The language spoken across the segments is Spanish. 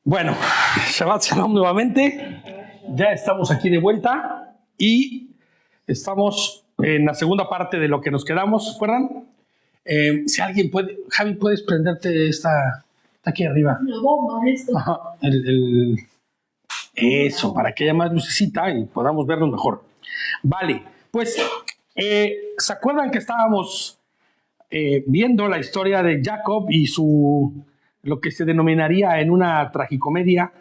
Bueno, Shabbat Shalom nuevamente. Ya estamos aquí de vuelta y estamos en la segunda parte de lo que nos quedamos, ¿se acuerdan? Si alguien puede, Javi, ¿puedes prenderte esta? Está aquí arriba. Una bomba, esto. Ajá, eso, para que haya más lucecita y podamos vernos mejor. Vale, pues, ¿se acuerdan que estábamos viendo la historia de Jacob y lo que se denominaría en una tragicomedia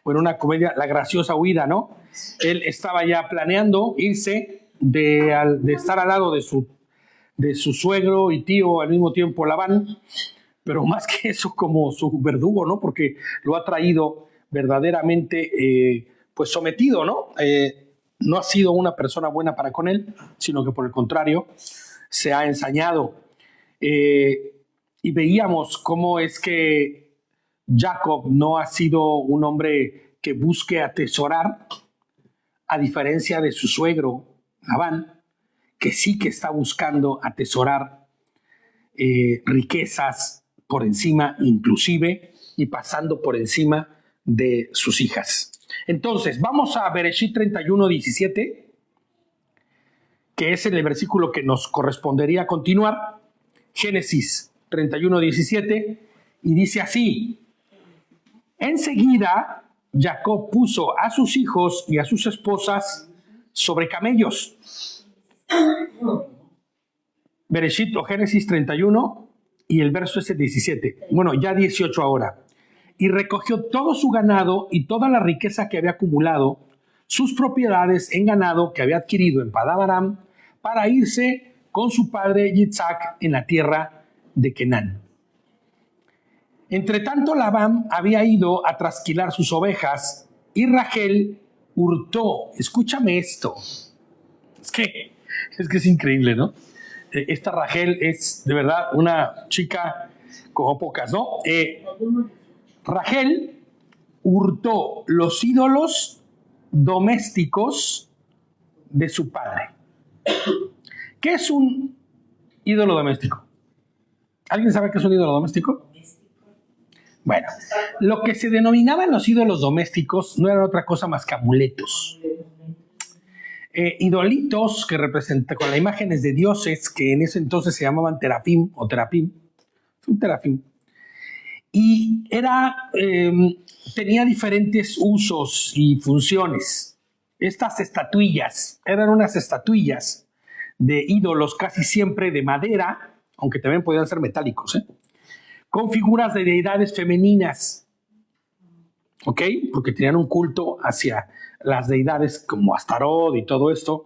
o en una comedia, la graciosa huida, ¿no? Él estaba ya planeando irse de estar al lado de su suegro y tío al mismo tiempo Labán, pero más que eso como su verdugo, ¿no? Porque lo ha traído verdaderamente pues sometido, ¿no? No ha sido una persona buena para con él, sino que por el contrario se ha ensañado. Y veíamos cómo es que Jacob no ha sido un hombre que busque atesorar, a diferencia de su suegro Labán, que sí que está buscando atesorar riquezas por encima, inclusive, y pasando por encima de sus hijas. Entonces, vamos a Bereshit 31:17, que es el versículo que nos correspondería continuar. Génesis 31:17, y dice así: enseguida Jacob puso a sus hijos y a sus esposas sobre camellos. Bereshit o Génesis 31 y el verso es el 17. Bueno, ya 18 ahora. Y recogió todo su ganado y toda la riqueza que había acumulado, sus propiedades en ganado que había adquirido en Padán Aram, para irse con su padre Yitzhak en la tierra de Canaán. Entre tanto, Labán había ido a trasquilar sus ovejas y Rachel hurtó. Escúchame esto. Es que es increíble, ¿no? Esta Rachel es de verdad una chica como pocas, ¿no? Rachel hurtó los ídolos domésticos de su padre. ¿Qué es un ídolo doméstico? ¿Alguien sabe qué es un ídolo doméstico? Bueno, lo que se denominaban los ídolos domésticos no eran otra cosa más que amuletos. Idolitos que representan con las imágenes de dioses que en ese entonces se llamaban terafim o terapim. Un terafim. Y tenía diferentes usos y funciones. Estas estatuillas eran unas estatuillas de ídolos casi siempre de madera, aunque también podían ser metálicos, con figuras de deidades femeninas, ¿ok? Porque tenían un culto hacia las deidades como Astarot y todo esto,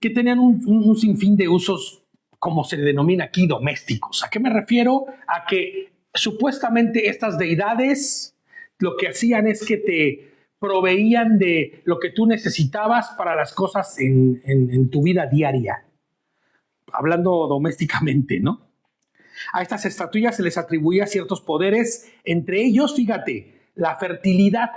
que tenían un sinfín de usos, como se denomina aquí, domésticos. ¿A qué me refiero? A que supuestamente estas deidades lo que hacían es que te proveían de lo que tú necesitabas para las cosas en tu vida diaria, hablando domésticamente, ¿no? A estas estatuillas se les atribuía ciertos poderes, entre ellos, fíjate, la fertilidad.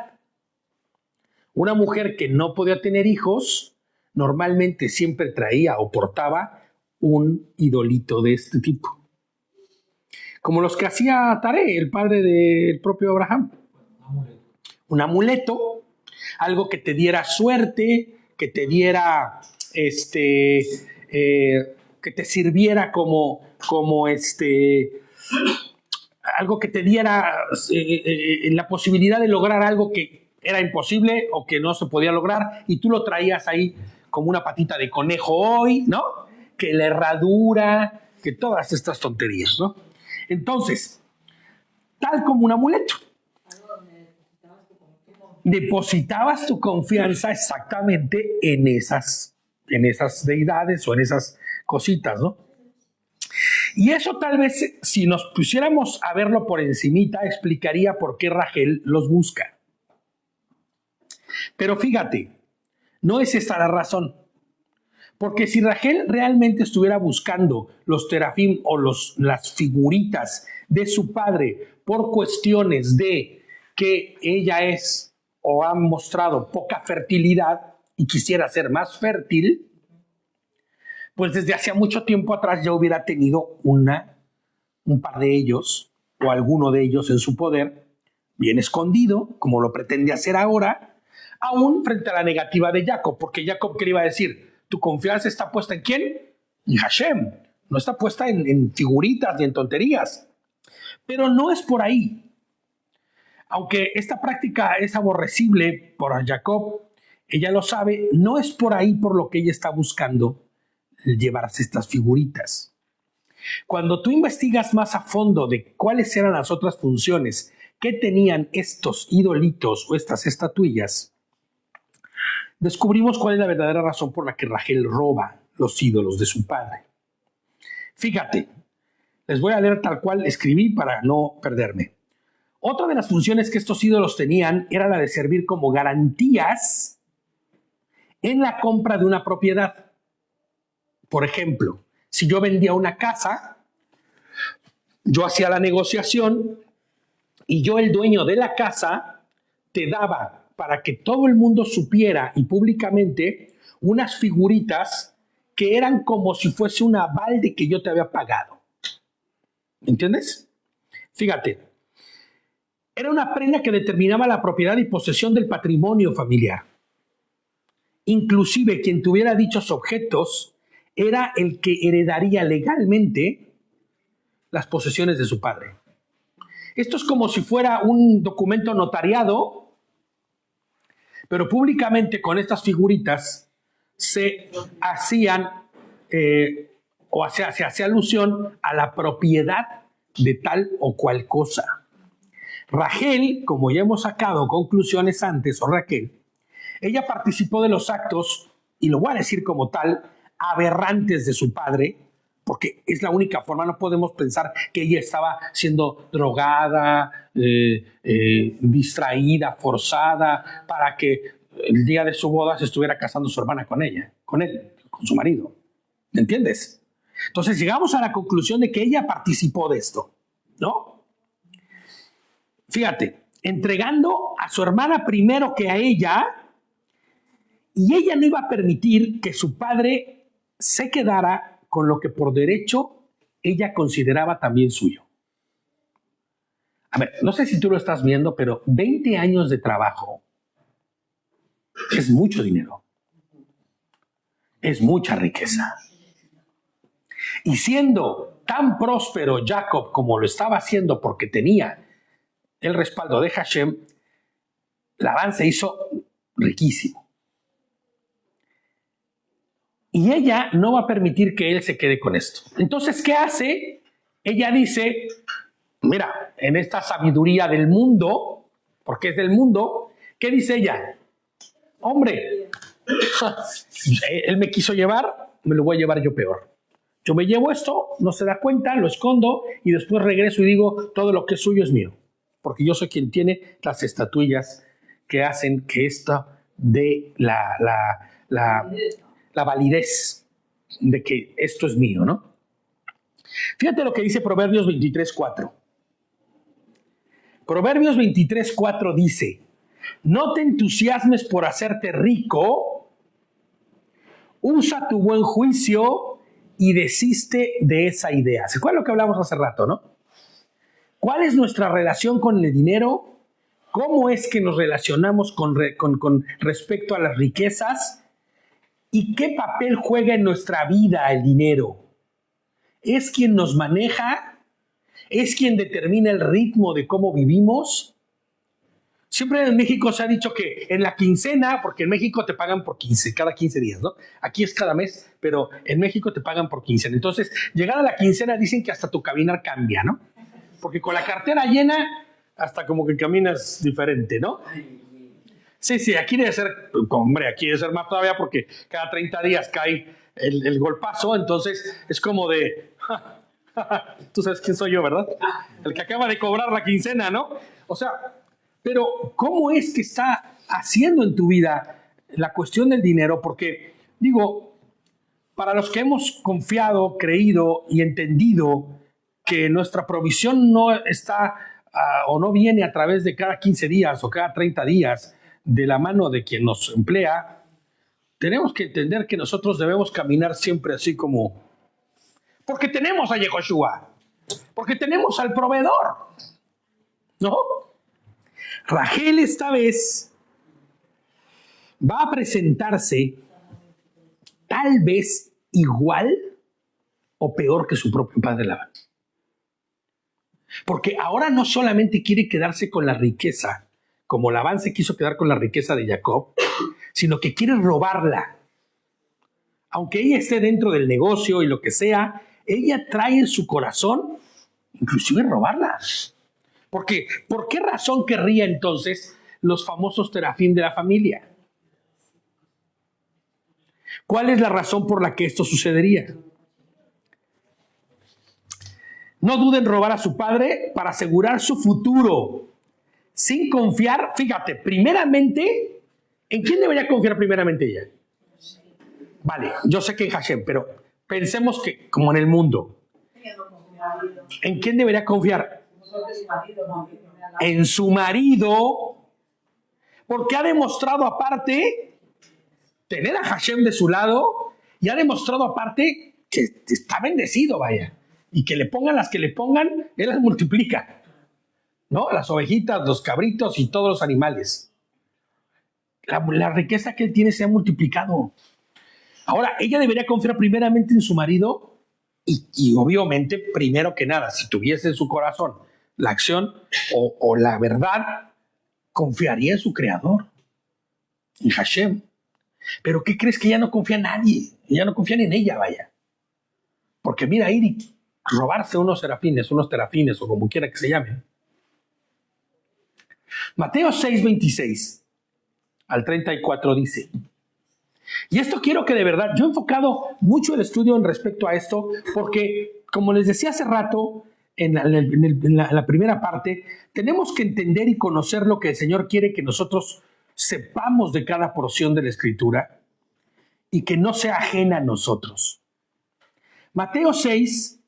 Una mujer que no podía tener hijos, normalmente siempre traía o portaba un idolito de este tipo. Como los que hacía Taré, el padre del propio Abraham. Un amuleto, algo que te diera suerte, que te diera, que te sirviera como algo que te diera la posibilidad de lograr algo que era imposible o que no se podía lograr, y tú lo traías ahí como una patita de conejo hoy, ¿no? Que la herradura, que todas estas tonterías, ¿no? Entonces, tal como un amuleto. Depositabas tu confianza exactamente en esas deidades o en esas cositas, ¿no? Y eso tal vez, si nos pusiéramos a verlo por encimita, explicaría por qué Rachel los busca. Pero fíjate, no es esta la razón. Porque si Rachel realmente estuviera buscando los terafim o las figuritas de su padre por cuestiones de que ella es o ha mostrado poca fertilidad y quisiera ser más fértil, pues desde hacía mucho tiempo atrás ya hubiera tenido un par de ellos o alguno de ellos en su poder bien escondido, como lo pretende hacer ahora, aún frente a la negativa de Jacob, porque Jacob, ¿qué le iba a decir? ¿Tu confianza está puesta en quién? En Hashem, no está puesta en figuritas ni en tonterías. Pero no es por ahí. Aunque esta práctica es aborrecible por Jacob, ella lo sabe, no es por ahí por lo que ella está buscando llevarse estas figuritas. Cuando tú investigas más a fondo de cuáles eran las otras funciones que tenían estos idolitos o estas estatuillas, descubrimos cuál es la verdadera razón por la que Rachel roba los ídolos de su padre. Fíjate, les voy a leer tal cual escribí para no perderme. Otra de las funciones que estos ídolos tenían era la de servir como garantías en la compra de una propiedad. Por ejemplo, si yo vendía una casa, yo hacía la negociación y yo, el dueño de la casa, te daba para que todo el mundo supiera y públicamente unas figuritas que eran como si fuese un aval de que yo te había pagado. ¿Entiendes? Fíjate, era una prenda que determinaba la propiedad y posesión del patrimonio familiar. Inclusive quien tuviera dichos objetos era el que heredaría legalmente las posesiones de su padre. Esto es como si fuera un documento notariado, pero públicamente con estas figuritas se hacían se hacía alusión a la propiedad de tal o cual cosa. Rachel, como ya hemos sacado conclusiones antes, o Raquel, ella participó de los actos, y lo voy a decir como tal, aberrantes de su padre, porque es la única forma, no podemos pensar que ella estaba siendo drogada, distraída, forzada, para que el día de su boda se estuviera casando su hermana con ella, con él, con su marido. ¿Me entiendes? Entonces llegamos a la conclusión de que ella participó de esto, ¿no? Fíjate, entregando a su hermana primero que a ella, y ella no iba a permitir que su padre se quedara con lo que por derecho ella consideraba también suyo. A ver, no sé si tú lo estás viendo, pero 20 años de trabajo es mucho dinero. Es mucha riqueza. Y siendo tan próspero Jacob como lo estaba haciendo porque tenía el respaldo de Hashem, Labán se hizo riquísimo. Y ella no va a permitir que él se quede con esto. Entonces, ¿qué hace? Ella dice, mira, en esta sabiduría del mundo, porque es del mundo, ¿qué dice ella? Hombre, él me quiso llevar, me lo voy a llevar yo peor. Yo me llevo esto, no se da cuenta, lo escondo y después regreso y digo, todo lo que es suyo es mío. Porque yo soy quien tiene las estatuillas que hacen que esto dé la validez de que esto es mío, ¿no? Fíjate lo que dice Proverbios 23:4. Proverbios 23:4 dice, no te entusiasmes por hacerte rico, usa tu buen juicio y desiste de esa idea. ¿Se acuerdan lo que hablamos hace rato, no? ¿Cuál es nuestra relación con el dinero? ¿Cómo es que nos relacionamos con respecto a las riquezas? ¿Y qué papel juega en nuestra vida el dinero? ¿Es quien nos maneja? ¿Es quien determina el ritmo de cómo vivimos? Siempre en México se ha dicho que en la quincena, porque en México te pagan por cada 15 días, ¿no? Aquí es cada mes, pero en México te pagan por quincena. Entonces, llegar a la quincena dicen que hasta tu caminar cambia, ¿no? Porque con la cartera llena, hasta como que caminas diferente, ¿no? Sí, aquí debe ser, hombre, aquí debe ser más todavía porque cada 30 días cae el golpazo, entonces es como de, tú sabes quién soy yo, ¿verdad? El que acaba de cobrar la quincena, ¿no? O sea, pero ¿cómo es que está haciendo en tu vida la cuestión del dinero? Porque, digo, para los que hemos confiado, creído y entendido que nuestra provisión no está o no viene a través de cada 15 días o cada 30 días de la mano de quien nos emplea, tenemos que entender que nosotros debemos caminar siempre así como, porque tenemos a Yehoshua, porque tenemos al proveedor, ¿no? Rachel esta vez va a presentarse tal vez igual o peor que su propio padre Labán. Porque ahora no solamente quiere quedarse con la riqueza, como Labán se quiso quedar con la riqueza de Jacob, sino que quiere robarla. Aunque ella esté dentro del negocio y lo que sea, ella trae en su corazón inclusive robarla. Porque, ¿por qué razón querría entonces los famosos terafín de la familia? ¿Cuál es la razón por la que esto sucedería? No duden en robar a su padre para asegurar su futuro, sin confiar, fíjate, primeramente, ¿en quién debería confiar primeramente ella? Vale, yo sé que en Hashem, pero pensemos que como en el mundo. ¿En quién debería confiar? En su marido, porque ha demostrado aparte tener a Hashem de su lado y ha demostrado aparte que está bendecido, vaya. Y que le pongan las que le pongan, él las multiplica. ¿No? Las ovejitas, los cabritos y todos los animales. La riqueza que él tiene se ha multiplicado. Ahora, ella debería confiar primeramente en su marido y obviamente, primero que nada, si tuviese en su corazón la acción o la verdad, confiaría en su creador, en Hashem. Pero ¿qué crees? Que ella no confía en nadie. Ella no confía en ella, vaya. Porque mira, ir y robarse unos terafines o como quiera que se llamen. Mateo 6:26 al 34 dice, y esto quiero que de verdad, yo he enfocado mucho el estudio en respecto a esto, porque como les decía hace rato, en la primera parte, tenemos que entender y conocer lo que el Señor quiere que nosotros sepamos de cada porción de la Escritura y que no sea ajena a nosotros. Mateo 6,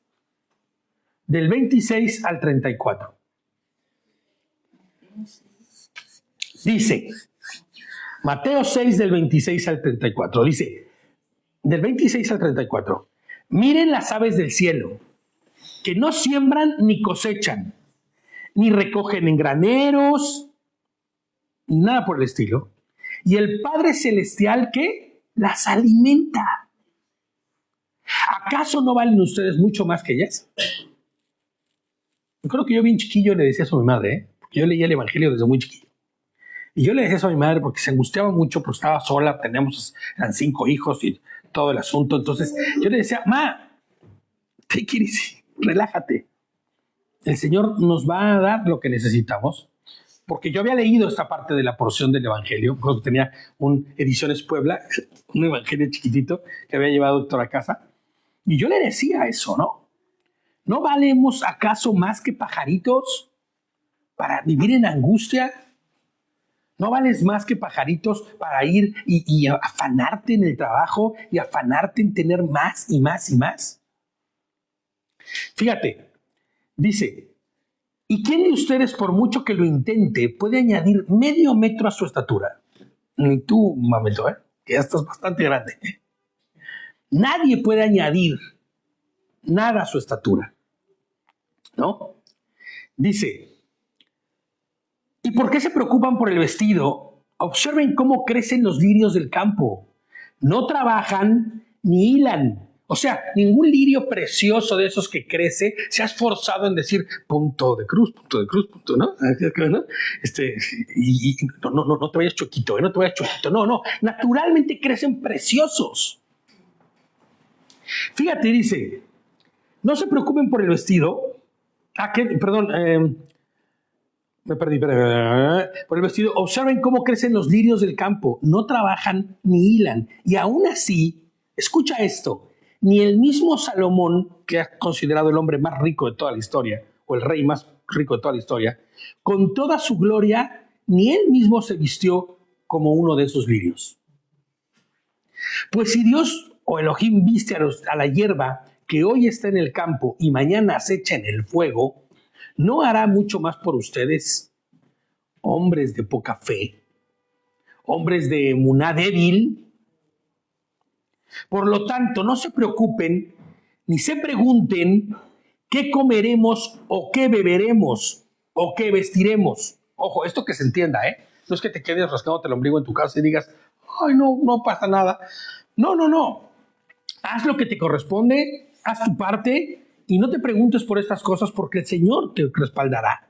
del 26 al 34. Dice, Mateo 6 del 26 al 34, dice, del 26 al 34, miren las aves del cielo, que no siembran ni cosechan, ni recogen en graneros, ni nada por el estilo, y el Padre Celestial que las alimenta. ¿Acaso no valen ustedes mucho más que ellas? Yo creo que yo bien chiquillo le decía eso a mi madre, porque yo leía el Evangelio desde muy chiquillo. Y yo le decía eso a mi madre porque se angustiaba mucho, porque estaba sola, eran 5 hijos y todo el asunto. Entonces yo le decía, ma, take it easy, relájate. El Señor nos va a dar lo que necesitamos. Porque yo había leído esta parte de la porción del Evangelio, porque tenía un Ediciones Puebla, un Evangelio chiquitito que había llevado doctor a casa. Y yo le decía eso, ¿no? ¿No valemos acaso más que pajaritos para vivir en angustia? ¿No vales más que pajaritos para ir y afanarte en el trabajo y afanarte en tener más y más y más? Fíjate, dice, ¿y quién de ustedes, por mucho que lo intente, puede añadir medio metro a su estatura? Ni tú, mamito, que ya estás bastante grande. Nadie puede añadir nada a su estatura, ¿no? Dice, ¿y por qué se preocupan por el vestido? Observen cómo crecen los lirios del campo. No trabajan ni hilan. O sea, ningún lirio precioso de esos que crece se ha esforzado en decir punto de cruz, punto, ¿no? Y no te vayas choquito, no te vayas choquito. No, naturalmente crecen preciosos. Fíjate, dice, no se preocupen por el vestido. Me perdí. Por el vestido, observen cómo crecen los lirios del campo. No trabajan ni hilan. Y aún así, escucha esto, ni el mismo Salomón, que es considerado el hombre más rico de toda la historia, o el rey más rico de toda la historia, con toda su gloria, ni él mismo se vistió como uno de esos lirios. Pues si Dios o Elohim viste a la hierba que hoy está en el campo y mañana acecha en el fuego, ¿no hará mucho más por ustedes, hombres de poca fe, hombres de emuná débil? Por lo tanto, no se preocupen ni se pregunten qué comeremos o qué beberemos o qué vestiremos, Ojo, esto que se entienda, ¿eh? No es que te quedes rascándote el ombligo en tu casa y digas, ay, no pasa nada. No. Haz lo que te corresponde, haz tu parte y no te preguntes por estas cosas porque el Señor te respaldará.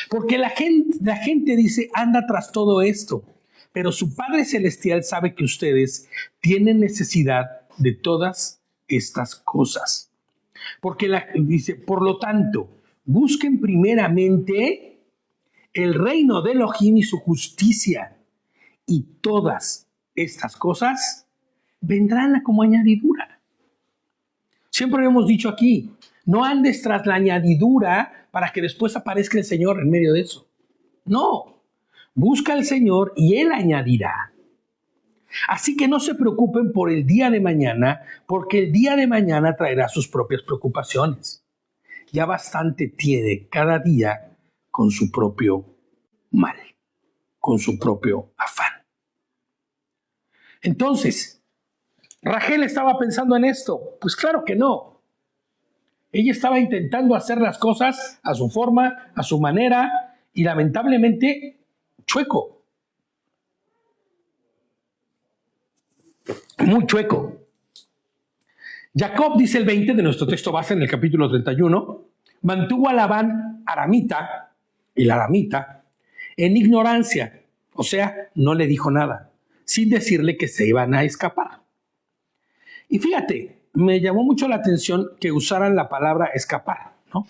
Porque la gente dice, anda tras todo esto, pero su Padre Celestial sabe que ustedes tienen necesidad de todas estas cosas. Porque dice, por lo tanto, busquen primeramente el reino de Elohim y su justicia, y todas estas cosas vendrán como añadidura. Siempre lo hemos dicho aquí, no andes tras la añadidura para que después aparezca el Señor en medio de eso. No, busca al Señor y Él añadirá. Así que no se preocupen por el día de mañana, porque el día de mañana traerá sus propias preocupaciones. Ya bastante tiene cada día con su propio mal, con su propio afán. Entonces, ¿Rachel estaba pensando en esto? Pues claro que no. Ella estaba intentando hacer las cosas a su forma, a su manera, y lamentablemente, chueco. Muy chueco. Jacob, dice el 20 de nuestro texto base en el capítulo 31, mantuvo a Labán aramita, el aramita, en ignorancia, o sea, no le dijo nada, sin decirle que se iban a escapar. Y fíjate, me llamó mucho la atención que usaran la palabra escapar, ¿no?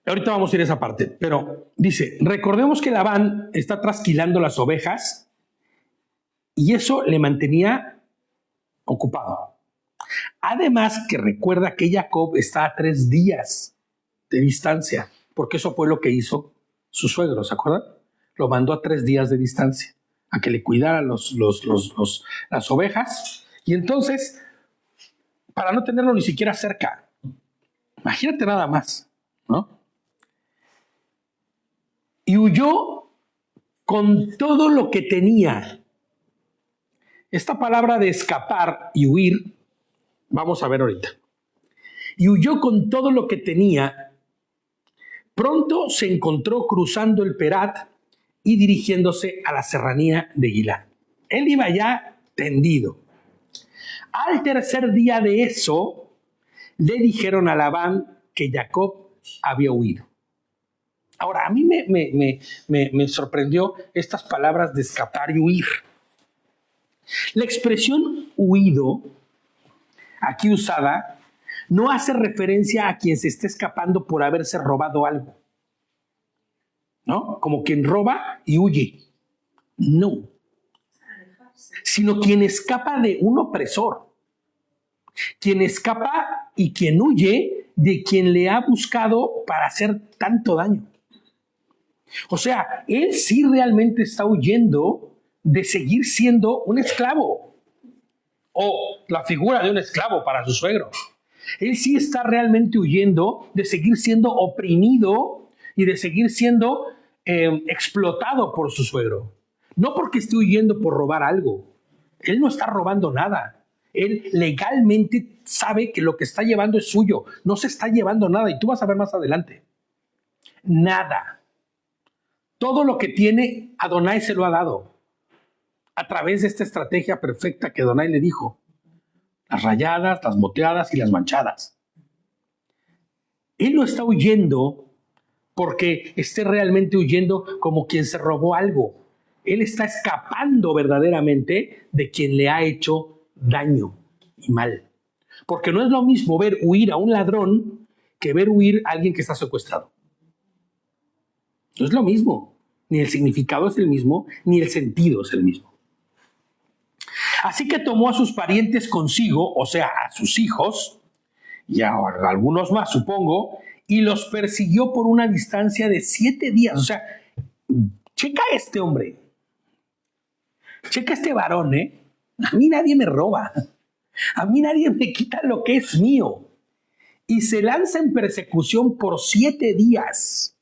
Ahorita vamos a ir a esa parte, pero dice, recordemos que Labán está trasquilando las ovejas y eso le mantenía ocupado. Además que recuerda que Jacob está a 3 días de distancia, porque eso fue lo que hizo su suegro, ¿se acuerdan? Lo mandó a 3 días de distancia, a que le cuidara las ovejas, y entonces, para no tenerlo ni siquiera cerca, imagínate nada más, ¿no? Y huyó con todo lo que tenía. Esta palabra de escapar y huir, vamos a ver ahorita. Y huyó con todo lo que tenía. Pronto se encontró cruzando el Perat y dirigiéndose a la serranía de Gilad. Él iba ya tendido. Al tercer día de eso, le dijeron a Labán que Jacob había huido. Ahora, a mí me sorprendió estas palabras de escapar y huir. La expresión huido, aquí usada, no hace referencia a quien se esté escapando por haberse robado algo, ¿no? Como quien roba y huye. No. Sino quien escapa de un opresor. Quien escapa y quien huye de quien le ha buscado para hacer tanto daño. O sea, él sí realmente está huyendo de seguir siendo un esclavo. O la figura de un esclavo para su suegro. Él sí está realmente huyendo de seguir siendo oprimido y de seguir siendo explotado por su suegro. No porque esté huyendo por robar algo. Él no está robando nada. Él legalmente sabe que lo que está llevando es suyo. No se está llevando nada. Y tú vas a ver más adelante. Nada. Todo lo que tiene, Adonai se lo ha dado. A través de esta estrategia perfecta que Adonai le dijo. Las rayadas, las moteadas y las manchadas. Él no está huyendo porque esté realmente huyendo como quien se robó algo. Él está escapando verdaderamente de quien le ha hecho daño y mal. Porque no es lo mismo ver huir a un ladrón que ver huir a alguien que está secuestrado. No es lo mismo. Ni el significado es el mismo, ni el sentido es el mismo. Así que tomó a sus parientes consigo, o sea, a sus hijos, y a algunos más, supongo, y los persiguió por una distancia de 7 días. O sea, checa a este hombre. Checa a este varón, ¿eh? A mí nadie me roba. A mí nadie me quita lo que es mío. Y se lanza en persecución por 7 días.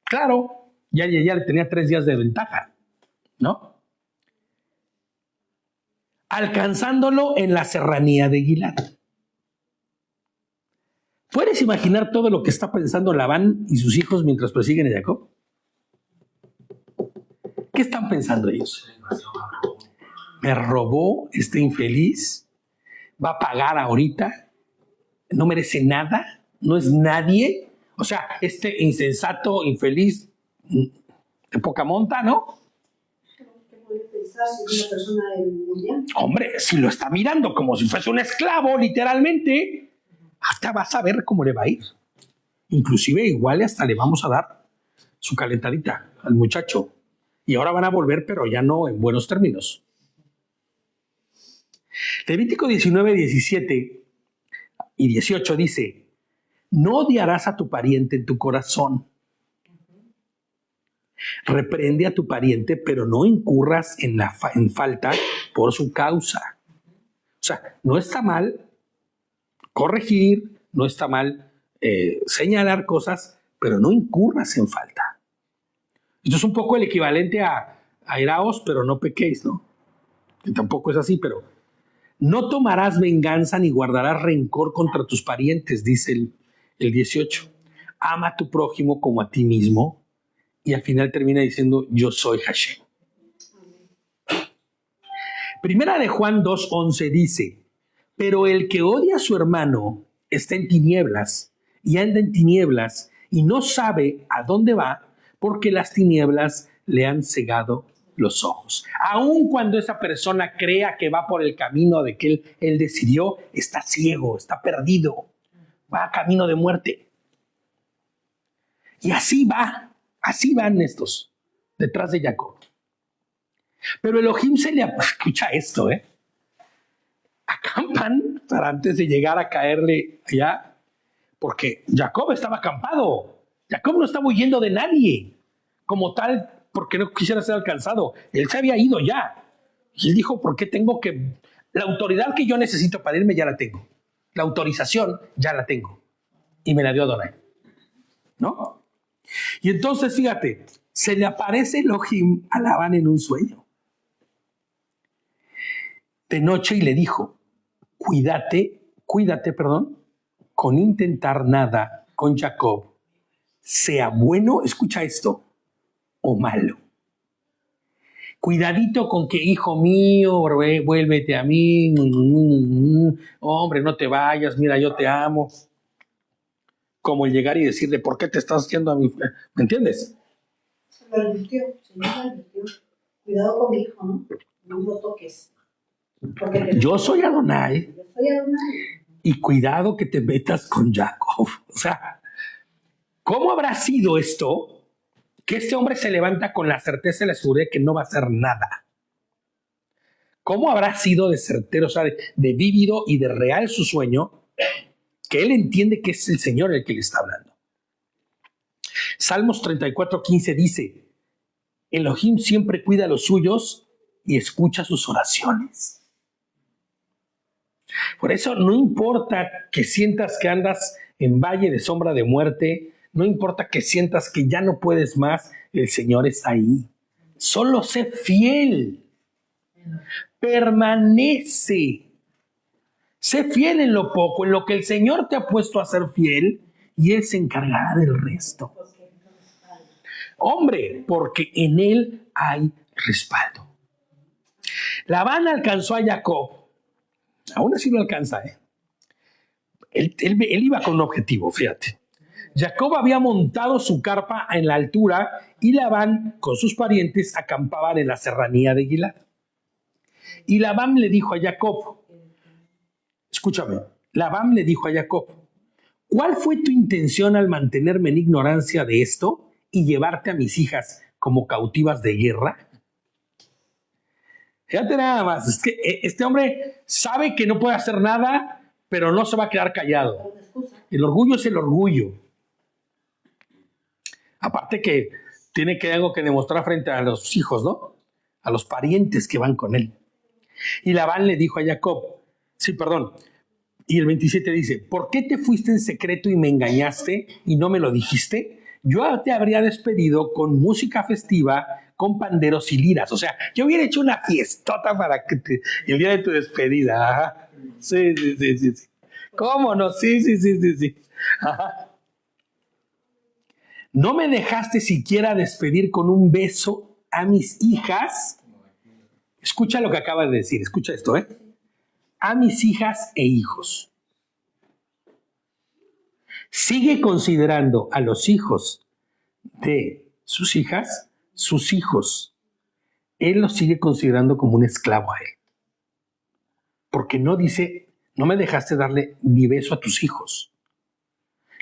Claro, ya tenía 3 días de ventaja, ¿no? Alcanzándolo en la serranía de Gilad. ¿Puedes imaginar todo lo que está pensando Labán y sus hijos mientras persiguen a Jacob? ¿Qué están pensando ellos? Me robó este infeliz, va a pagar ahorita, no merece nada, no es nadie. O sea, este insensato, infeliz, de poca monta, ¿no? ¿Qué puede pensar si es una persona del mundial? Hombre, si lo está mirando como si fuese un esclavo, literalmente, hasta vas a ver cómo le va a ir. Inclusive igual hasta le vamos a dar su calentadita al muchacho. Y ahora van a volver, pero ya no en buenos términos. Levítico 19, 17 y 18 dice: no odiarás a tu pariente en tu corazón. Reprende a tu pariente, pero no incurras en falta por su causa. O sea, no está mal corregir, no está mal señalar cosas, pero no incurras en falta. Esto es un poco el equivalente a airaos, pero no pequéis, ¿no? Que tampoco es así, pero no tomarás venganza ni guardarás rencor contra tus parientes, dice el 18. Ama a tu prójimo como a ti mismo. Y al final termina diciendo: yo soy Hashem. Primera de Juan 2:11 dice: pero el que odia a su hermano está en tinieblas y anda en tinieblas y no sabe a dónde va, porque las tinieblas le han cegado los ojos. Aun cuando esa persona crea que va por el camino de que él decidió, está ciego, está perdido, va a camino de muerte. Y así van estos detrás de Jacob. Pero Elohim se le escucha esto, acampan para antes de llegar a caerle allá, porque Jacob estaba acampado. Jacob no estaba huyendo de nadie como tal, porque no quisiera ser alcanzado. Él se había ido ya. Y él dijo: ¿por qué tengo que...? La autoridad que yo necesito para irme ya la tengo. La autorización ya la tengo. Y me la dio Adonai, ¿no? Y entonces, fíjate, se le aparece Elohim a Labán en un sueño de noche y le dijo: cuídate, con intentar nada con Jacob, sea bueno, escucha esto, o malo. Cuidadito con que, hijo mío, vuélvete a mí, hombre, no te vayas, mira, yo te amo. Como el llegar y decirle: ¿por qué te estás haciendo a mí? ¿Me entiendes? Se lo advirtió, cuidado con mi hijo, ¿no? No lo toques. Yo soy Adonai. Yo soy Adonai. Y cuidado que te metas con Jacob. O sea, ¿cómo habrá sido esto? Que este hombre se levanta con la certeza y la seguridad de que no va a hacer nada. ¿Cómo habrá sido de certero, o sea, de vívido y de real su sueño, que él entiende que es el Señor el que le está hablando? Salmos 34:15 dice: Elohim siempre cuida a los suyos y escucha sus oraciones. Por eso no importa que sientas que andas en valle de sombra de muerte, no importa que sientas que ya no puedes más, el Señor está ahí. Solo sé fiel. Permanece. Sé fiel en lo poco, en lo que el Señor te ha puesto a ser fiel, y Él se encargará del resto. Hombre, porque en Él hay respaldo. Labán alcanzó a Jacob. Aún así lo alcanza, Él iba con un objetivo, fíjate. Jacob había montado su carpa en la altura y Labán con sus parientes acampaban en la serranía de Gilad. Y Labán le dijo a Jacob, escúchame, Labán le dijo a Jacob: ¿cuál fue tu intención al mantenerme en ignorancia de esto y llevarte a mis hijas como cautivas de guerra? Fíjate nada más, es que este hombre sabe que no puede hacer nada, pero no se va a quedar callado. El orgullo es el orgullo. Aparte que tiene algo que demostrar frente a los hijos, ¿no? A los parientes que van con él. Y Labán le dijo a Jacob, y el 27 dice: ¿por qué te fuiste en secreto y me engañaste y no me lo dijiste? Yo te habría despedido con música festiva, con panderos y liras. O sea, yo hubiera hecho una fiestota para que el día de tu despedida. Sí. ¿Cómo no? Sí. Ajá. No me dejaste siquiera despedir con un beso a mis hijas. Escucha lo que acaba de decir, escucha esto, ¿eh? A mis hijas e hijos. Sigue considerando a los hijos de sus hijas, sus hijos. Él los sigue considerando como un esclavo a él. Porque no dice, no me dejaste darle ni beso a tus hijos.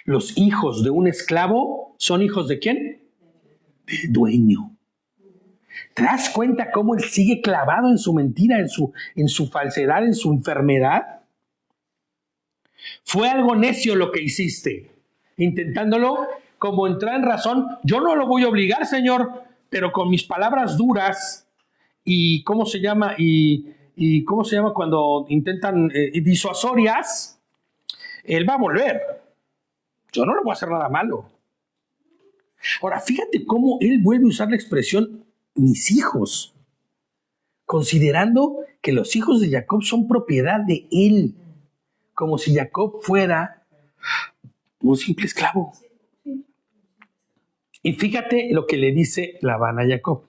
Los hijos de un esclavo son hijos ¿de quién? Del dueño. ¿Te das cuenta cómo él sigue clavado en su mentira, en su falsedad, en su enfermedad? Fue algo necio lo que hiciste, intentándolo como entrar en razón. Yo no lo voy a obligar, Señor, pero con mis palabras duras y ¿cómo se llama? Y ¿cómo se llama cuando intentan disuasorias? Él va a volver. Yo no le voy a hacer nada malo. Ahora, fíjate cómo él vuelve a usar la expresión mis hijos, considerando que los hijos de Jacob son propiedad de él, como si Jacob fuera un simple esclavo. Y fíjate lo que le dice Labán a Jacob.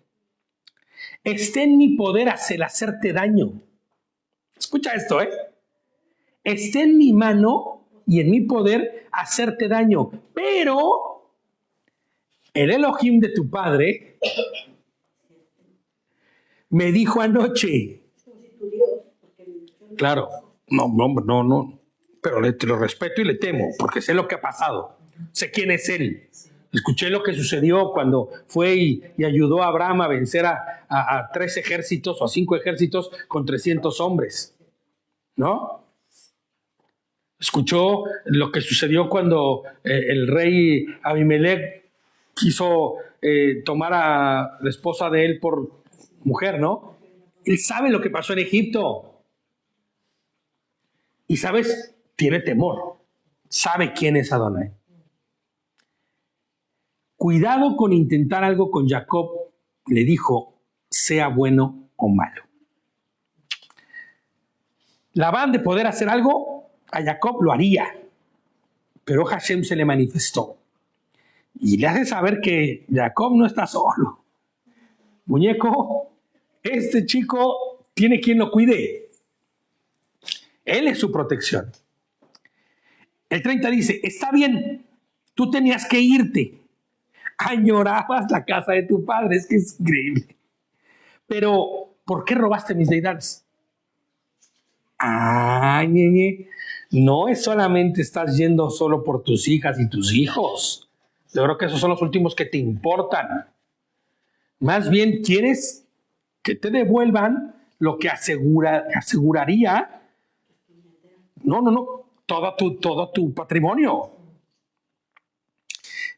Esté en mi poder hacerte daño. Escucha esto, ¿eh? Esté en mi mano y en mi poder hacerte daño. Pero el Elohim de tu padre me dijo anoche. Claro, no. Pero lo respeto y le temo, porque sé lo que ha pasado. Sé quién es él. Escuché lo que sucedió cuando fue y ayudó a Abraham a vencer a 3 ejércitos o a 5 ejércitos con 300 hombres. ¿No? Escuchó lo que sucedió cuando el rey Abimelech quiso tomar a la esposa de él por mujer, ¿no? Él sabe lo que pasó en Egipto. Y, ¿sabes? Tiene temor. Sabe quién es Adonai. Cuidado con intentar algo con Jacob, le dijo, sea bueno o malo. Labán de poder hacer algo, a Jacob lo haría. Pero Hashem se le manifestó. Y le hace saber que Jacob no está solo. Muñeco, este chico tiene quien lo cuide. Él es su protección. El 30 dice, está bien, tú tenías que irte. Añorabas la casa de tu padre, es que es increíble. Pero, ¿por qué robaste mis deidades? No es solamente estás yendo solo por tus hijas y tus hijos. Yo creo que esos son los últimos que te importan. Más bien quieres que te devuelvan lo que aseguraría todo tu patrimonio.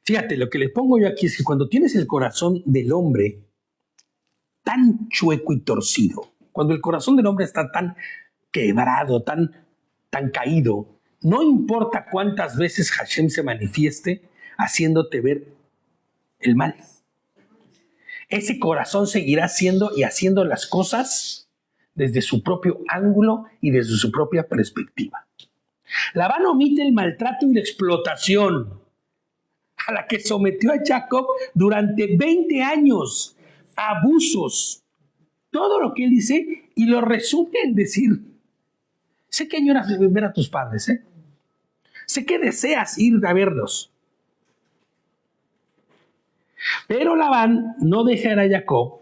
Fíjate, lo que le pongo yo aquí es que cuando tienes el corazón del hombre tan chueco y torcido, cuando el corazón del hombre está tan quebrado, tan caído, no importa cuántas veces Hashem se manifieste haciéndote ver el mal. Ese corazón seguirá haciendo y haciendo las cosas desde su propio ángulo y desde su propia perspectiva. Labán omite el maltrato y la explotación a la que sometió a Jacob durante 20 años, abusos, todo lo que él dice, y lo resume en decir, sé que añoras ver a tus padres, sé que deseas ir a verlos, pero Labán no dejará a Jacob,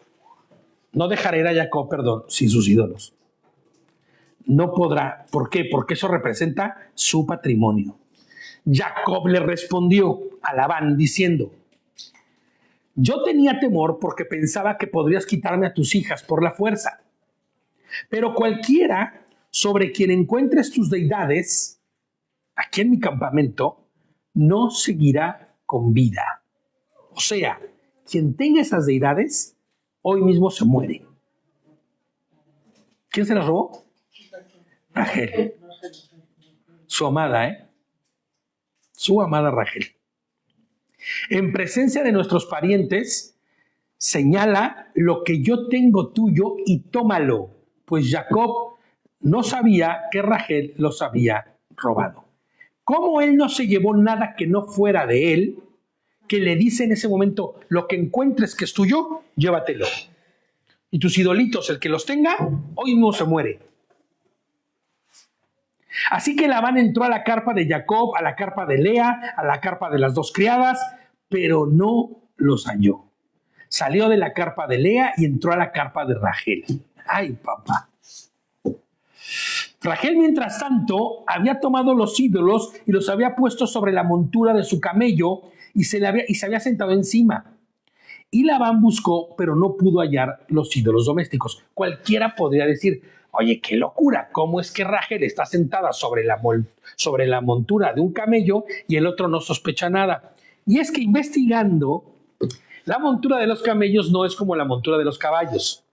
sin sus ídolos. No podrá. ¿Por qué? Porque eso representa su patrimonio. Jacob le respondió a Labán diciendo, yo tenía temor porque pensaba que podrías quitarme a tus hijas por la fuerza. Pero cualquiera sobre quien encuentres tus deidades, aquí en mi campamento, no seguirá con vida. O sea, quien tenga esas deidades, hoy mismo se muere. ¿Quién se las robó? Rachel. Su amada, Su amada Rachel. En presencia de nuestros parientes, señala lo que yo tengo tuyo y tómalo, pues Jacob no sabía que Rachel los había robado. como él no se llevó nada que no fuera de él, que le dice en ese momento, lo que encuentres que es tuyo, llévatelo. Y tus idolitos, el que los tenga, hoy no se muere. Así que Labán entró a la carpa de Jacob, a la carpa de Lea, a la carpa de las 2 criadas, pero no los halló. Salió de la carpa de Lea y entró a la carpa de Rachel. ¡Ay, papá! Rachel, mientras tanto, había tomado los ídolos y los había puesto sobre la montura de su camello y se había sentado encima. Y Labán buscó, pero no pudo hallar los ídolos domésticos. Cualquiera podría decir, oye, qué locura, ¿cómo es que Rachel está sentada sobre la montura de un camello y el otro no sospecha nada? Y es que investigando, la montura de los camellos no es como la montura de los caballos,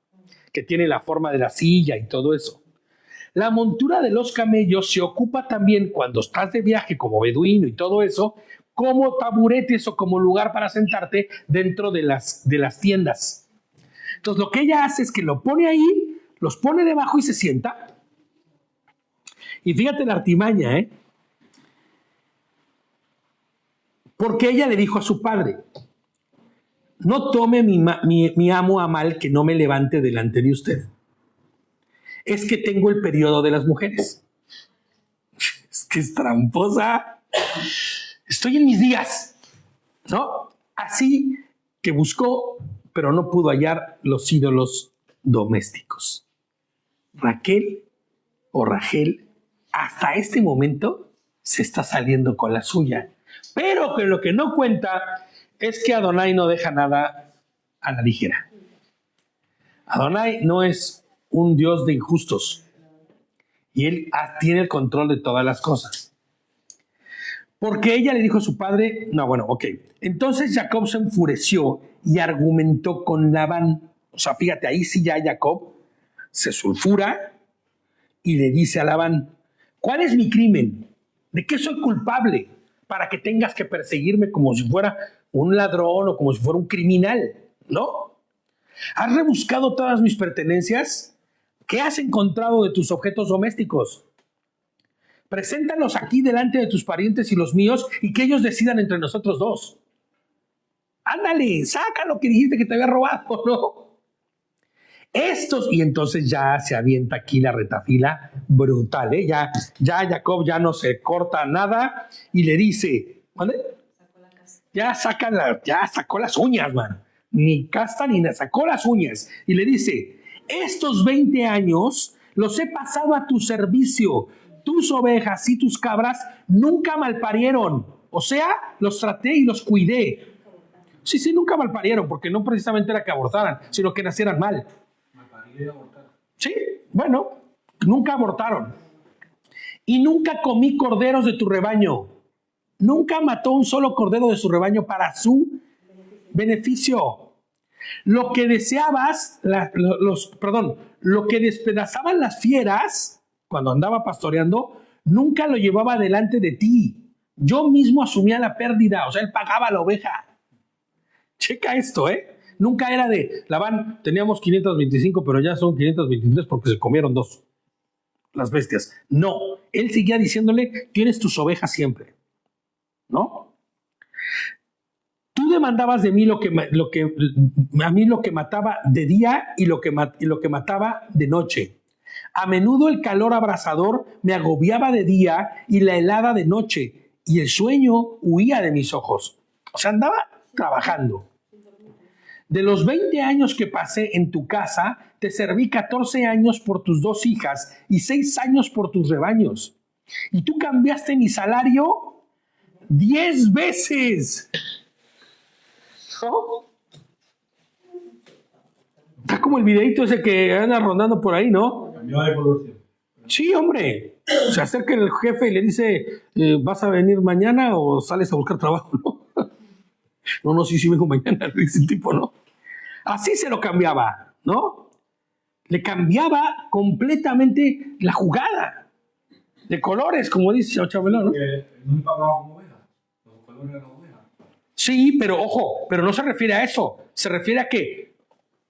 que tiene la forma de la silla y todo eso. La montura de los camellos se ocupa también cuando estás de viaje como beduino y todo eso, como taburetes o como lugar para sentarte dentro de las tiendas. Entonces lo que ella hace es que lo pone ahí, los pone debajo y se sienta. Y fíjate la artimaña, ¿eh? Porque ella le dijo a su padre, no tome mi amo a mal que no me levante delante de usted. Es que tengo el periodo de las mujeres. Es que es tramposa. Estoy en mis días, ¿no? Así que buscó, pero no pudo hallar los ídolos domésticos. Rachel, hasta este momento se está saliendo con la suya. Pero que lo que no cuenta es que Adonai no deja nada a la ligera. Adonai no es un Dios de injustos. Y él tiene el control de todas las cosas. Porque ella le dijo a su padre, no, bueno, ok. Entonces Jacob se enfureció y argumentó con Labán. O sea, fíjate, ahí sí ya Jacob se sulfura y le dice a Labán, ¿cuál es mi crimen? ¿De qué soy culpable para que tengas que perseguirme como si fuera un ladrón o como si fuera un criminal? ¿No? ¿Has rebuscado todas mis pertenencias? ¿Qué has encontrado de tus objetos domésticos? Preséntalos aquí delante de tus parientes y los míos y que ellos decidan entre nosotros 2. Ándale, saca lo que dijiste que te había robado, ¿no? Y entonces ya se avienta aquí la retafila brutal, ¿eh? Ya Jacob ya no se corta nada y le dice, ¿dónde? Ya sacó las uñas, man. Ni casta ni nada, sacó las uñas y le dice, estos 20 años los he pasado a tu servicio. Tus ovejas y tus cabras nunca malparieron. O sea, los traté y los cuidé. Sí, nunca malparieron, porque no precisamente era que abortaran, sino que nacieran mal. ¿Malparir y abortar? Sí, bueno, nunca abortaron. Y nunca comí corderos de tu rebaño. Nunca mató un solo cordero de su rebaño para su beneficio. Lo que deseabas, lo que despedazaban las fieras cuando andaba pastoreando, nunca lo llevaba delante de ti. Yo mismo asumía la pérdida, o sea, él pagaba la oveja. Checa esto, ¿eh? Nunca era de, Labán, teníamos 525, pero ya son 523 porque se comieron 2, las bestias. No, él seguía diciéndole, tienes tus ovejas siempre, ¿no? Tú demandabas de mí lo que mataba de día y lo que mataba de noche. A menudo el calor abrasador me agobiaba de día y la helada de noche, y el sueño huía de mis ojos. O sea, andaba trabajando. De los 20 años que pasé en tu casa, te serví 14 años por tus 2 hijas y 6 años por tus rebaños. Y tú cambiaste mi salario 10 veces. ¿No? Está como el videito ese que anda rondando por ahí, ¿no? Cambió de producción. Sí, hombre. Se acerca el jefe y le dice, ¿vas a venir mañana o sales a buscar trabajo? No, sí vengo mañana, dice el tipo, ¿no? Así se lo cambiaba, ¿no? Le cambiaba completamente la jugada de colores, como dice Chabelán, ¿no? No pagaba como oveja. Los colores eran oveja. Sí, pero ojo, pero no se refiere a eso. Se refiere a que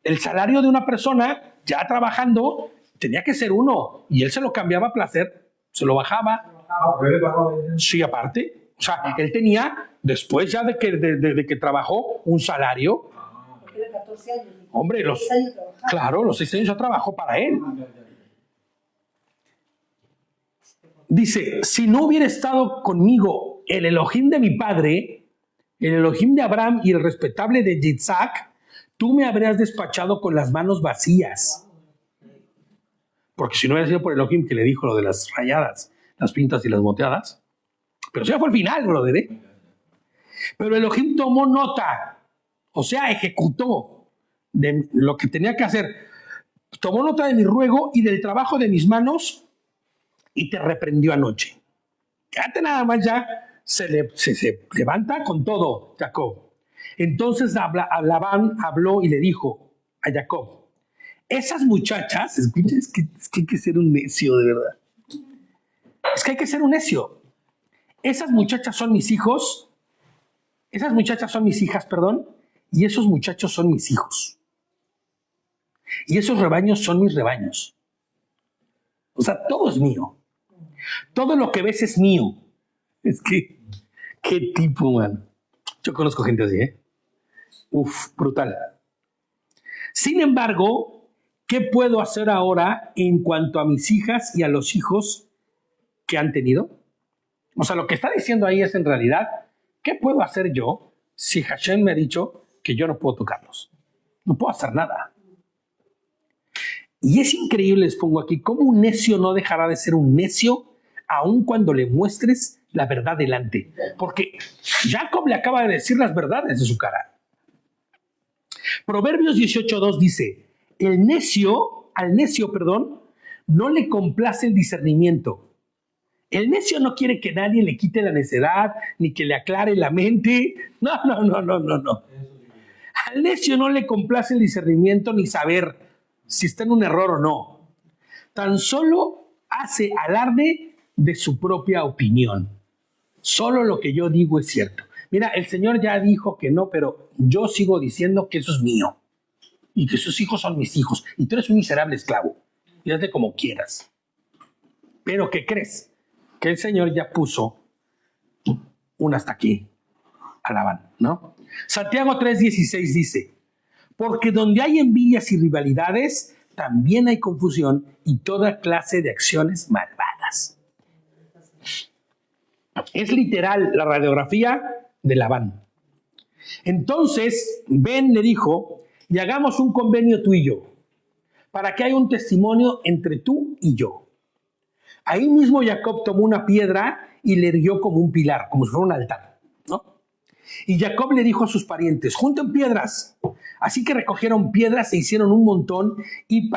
el salario de una persona ya trabajando tenía que ser uno y él se lo cambiaba a placer, se lo bajaba. pero él pagaba. Sí, aparte. O sea, él tenía, después ya de que trabajó, un salario. Porque era 14 años. Hombre, 6 años trabajaba. claro, los 6 años ya trabajó para él. Dice, si no hubiera estado conmigo el Elohim de mi padre, el Elohim de Abraham y el respetable de Yitzhak, tú me habrías despachado con las manos vacías. Porque si no hubiera sido por Elohim que le dijo lo de las rayadas, las pintas y las moteadas. Pero eso ya fue el final, brother, ¿eh? Pero Elohim tomó nota, o sea, ejecutó de lo que tenía que hacer. Tomó nota de mi ruego y del trabajo de mis manos y te reprendió anoche. Quédate nada más ya, se levanta con todo, Jacob. Entonces Labán habló y le dijo a Jacob, esas muchachas, escucha, es que hay que ser un necio, de verdad. Es que hay que ser un necio. Esas muchachas son mis hijos, esas muchachas son mis hijas, perdón, y esos muchachos son mis hijos. Y esos rebaños son mis rebaños. O sea, todo es mío. Todo lo que ves es mío. Es que, qué tipo, man. Yo conozco gente así, ¿eh? Uf, brutal. Sin embargo, ¿qué puedo hacer ahora en cuanto a mis hijas y a los hijos que han tenido? O sea, lo que está diciendo ahí es en realidad, ¿qué puedo hacer yo si Hashem me ha dicho que yo no puedo tocarlos? No puedo hacer nada. Y es increíble, les pongo aquí, cómo un necio no dejará de ser un necio aun cuando le muestres la verdad delante. Porque Jacob le acaba de decir las verdades de su cara. Proverbios 18:2 dice, al necio, no le complace el discernimiento. El necio no quiere que nadie le quite la necedad, ni que le aclare la mente. No. Al necio no le complace el discernimiento ni saber si está en un error o no. Tan solo hace alarde de su propia opinión. Solo lo que yo digo es cierto. Mira, el Señor ya dijo que no, pero yo sigo diciendo que eso es mío. Y que sus hijos son mis hijos. Y tú eres un miserable esclavo. Y hazle como quieras. Pero ¿qué crees? Que el Señor ya puso un hasta aquí a Labán, ¿no? Santiago 3:16 dice, porque donde hay envidias y rivalidades, también hay confusión y toda clase de acciones malvadas. Es literal la radiografía de Labán. Entonces, ven, le dijo, y hagamos un convenio tú y yo, para que haya un testimonio entre tú y yo. Ahí mismo Jacob tomó una piedra y le erguió como un pilar, como si fuera un altar, ¿no? Y Jacob le dijo a sus parientes, junten piedras. Así que recogieron piedras, se hicieron un montón y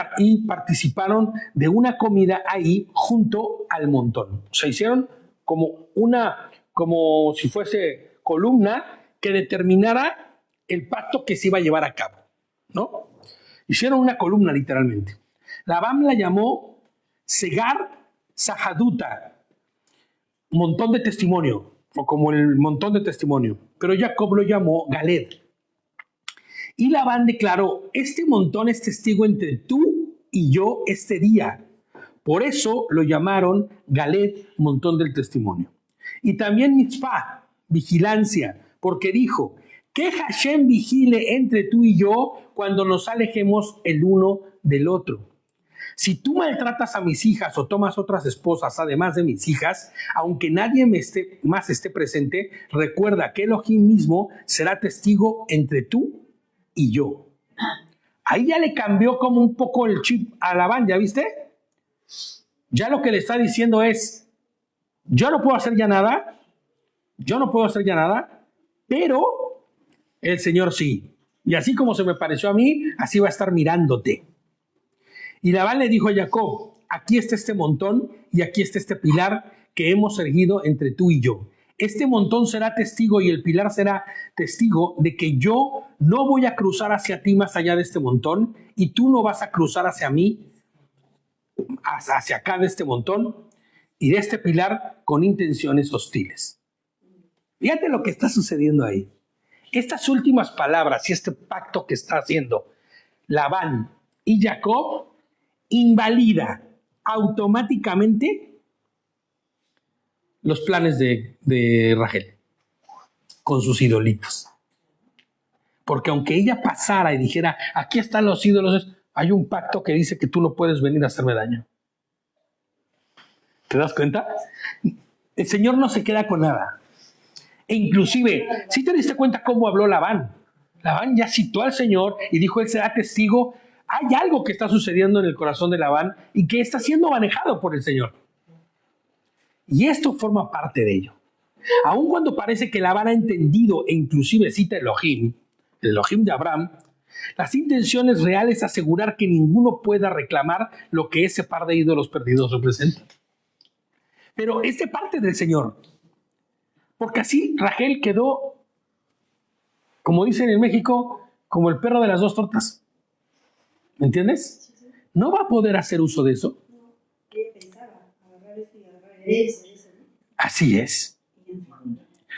participaron de una comida ahí junto al montón. O sea, hicieron como si fuese columna que determinara el pacto que se iba a llevar a cabo, ¿no? Hicieron una columna literalmente. Labán la llamó Segar Sahaduta, montón de testimonio, o como el montón de testimonio, pero Jacob lo llamó Galed. Y Labán declaró, este montón es testigo entre tú y yo este día. Por eso lo llamaron Galed, montón del testimonio. Y también Mitzpah, vigilancia, porque dijo, que Hashem vigile entre tú y yo cuando nos alejemos el uno del otro. Si tú maltratas a mis hijas o tomas otras esposas además de mis hijas, aunque nadie más esté presente, recuerda que Elohim mismo será testigo entre tú y yo. Ahí ya le cambió como un poco el chip a Labán, ¿ya viste? Ya lo que le está diciendo es, yo no puedo hacer ya nada, pero el Señor sí. Y así como se me pareció a mí, así va a estar mirándote. Y Labán le dijo a Jacob, aquí está este montón y aquí está este pilar que hemos erguido entre tú y yo. Este montón será testigo y el pilar será testigo de que yo no voy a cruzar hacia ti más allá de este montón y tú no vas a cruzar hacia mí, hacia acá de este montón y de este pilar con intenciones hostiles. Fíjate lo que está sucediendo ahí. Estas últimas palabras y este pacto que está haciendo Labán y Jacob invalida automáticamente los planes de Rachel con sus idolitos. Porque aunque ella pasara y dijera, aquí están los ídolos, hay un pacto que dice que tú no puedes venir a hacerme daño. ¿Te das cuenta? El Señor no se queda con nada. E inclusive, ¿sí te diste cuenta cómo habló Labán? Labán ya citó al Señor y dijo, él será testigo. Hay algo que está sucediendo en el corazón de Labán y que está siendo manejado por el Señor. Y esto forma parte de ello. Aun cuando parece que Labán ha entendido e inclusive cita Elohim, el Elohim de Abraham, las intenciones reales es asegurar que ninguno pueda reclamar lo que ese par de ídolos perdidos representa. Pero es de parte del Señor. Porque así Rachel quedó, como dicen en México, como el perro de las dos tortas. ¿Me entiendes? No va a poder hacer uso de eso. Así es.